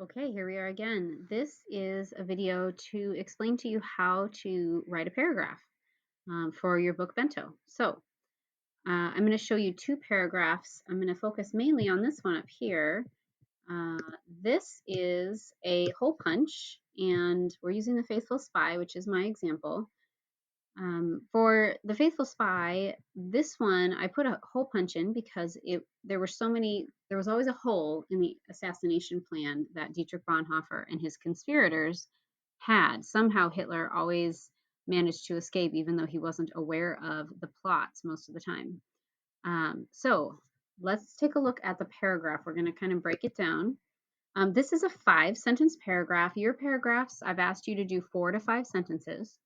Okay, here we are again. This is a video to explain to you how to write a paragraph for your book Bento. I'm going to show you two paragraphs. I'm going to focus mainly on this one up here. Uh, this is a hole punch, and we're using the Faithful Spy, which is my example. For the Faithful Spy, this one I put a hole punch in because there was always a hole in the assassination plan that Dietrich Bonhoeffer and his conspirators had. Somehow Hitler always managed to escape, even though he wasn't aware of the plots most of the time. So let's take a look at the paragraph. We're going to kind of break it down. This is a 5-sentence paragraph. Your paragraphs, I've asked you to do 4 to 5 sentences.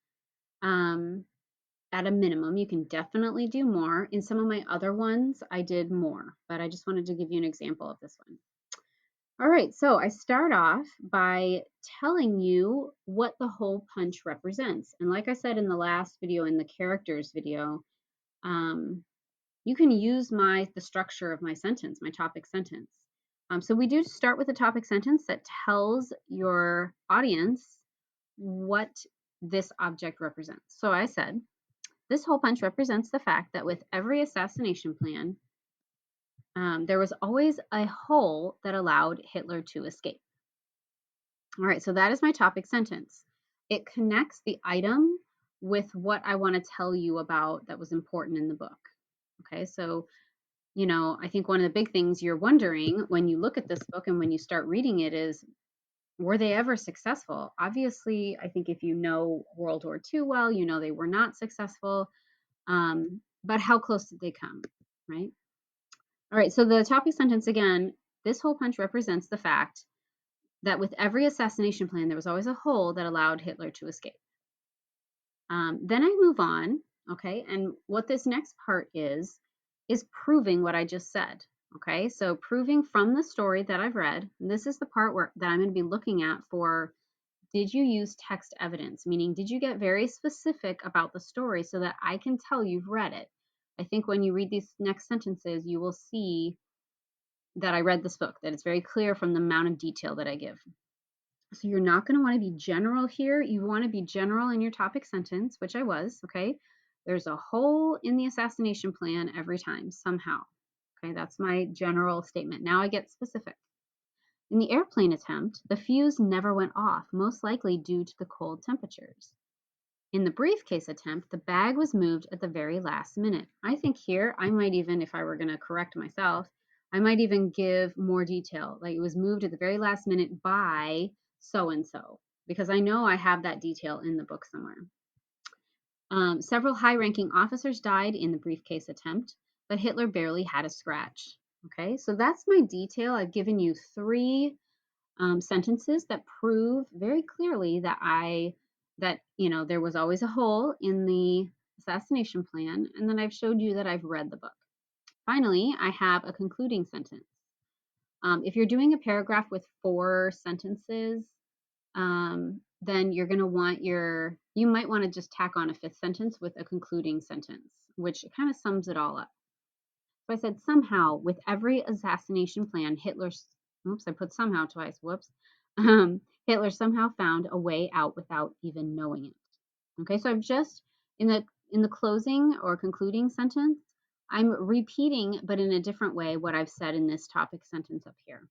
Um, at a minimum. You can definitely do more. In some of my other ones, I did more, but I just wanted to give you an example of this one. All right, so I start off by telling you what the hole punch represents. And like I said in the last video, in the characters video, you can use the structure of my sentence, my topic sentence. So we do start with a topic sentence that tells your audience what this object represents. So I said, this hole punch represents the fact that with every assassination plan, there was always a hole that allowed Hitler to escape. All right, so that is my topic sentence. It connects the item with what I want to tell you about that was important in the book. Okay, so, I think one of the big things you're wondering when you look at this book and when you start reading it is, were they ever successful? Obviously, I think if you know World War II well, you know they were not successful. But how close did they come, right? All right, so the topic sentence again, this hole punch represents the fact that with every assassination plan, there was always a hole that allowed Hitler to escape. Then I move on, okay, and what this next part is proving what I just said, okay? So proving from the story that I've read, this is the part that I'm going to be looking at for, did you use text evidence? Meaning, did you get very specific about the story so that I can tell you've read it? I think when you read these next sentences, you will see that I read this book, that it's very clear from the amount of detail that I give. So you're not going to want to be general here. You want to be general in your topic sentence, which I was, okay? There's a hole in the assassination plan every time, somehow. Okay, that's my general statement. Now I get specific. In the airplane attempt, the fuse never went off, most likely due to the cold temperatures. In the briefcase attempt, the bag was moved at the very last minute. I think here, I might even, if I were going to correct myself, I might even give more detail. Like it was moved at the very last minute by so-and-so, because I know I have that detail in the book somewhere. Several high-ranking officers died in the briefcase attempt, but Hitler barely had a scratch. Okay, so that's my detail. I've given you 3 sentences that prove very clearly that there was always a hole in the assassination plan, and then I've showed you that I've read the book. Finally, I have a concluding sentence. If you're doing a paragraph with 4 sentences, then you're going to you might want to just tack on a 5th sentence with a concluding sentence, which kind of sums it all up. So I said, somehow, with every assassination plan, I put somehow twice, whoops. Hitler somehow found a way out without even knowing it. Okay, so I've just, in the closing or concluding sentence, I'm repeating, but in a different way, what I've said in this topic sentence up here.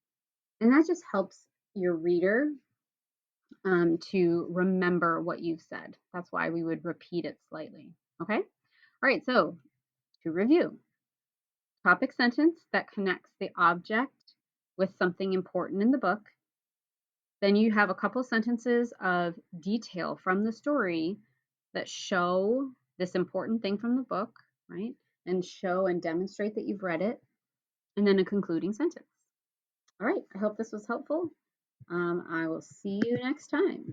And that just helps your reader to remember what you've said. That's why we would repeat it slightly. Okay? All right, so to review. Topic sentence that connects the object with something important in the book. Then you have a couple sentences of detail from the story that show this important thing from the book, right? And show and demonstrate that you've read it. And then a concluding sentence. All right, I hope this was helpful. I will see you next time.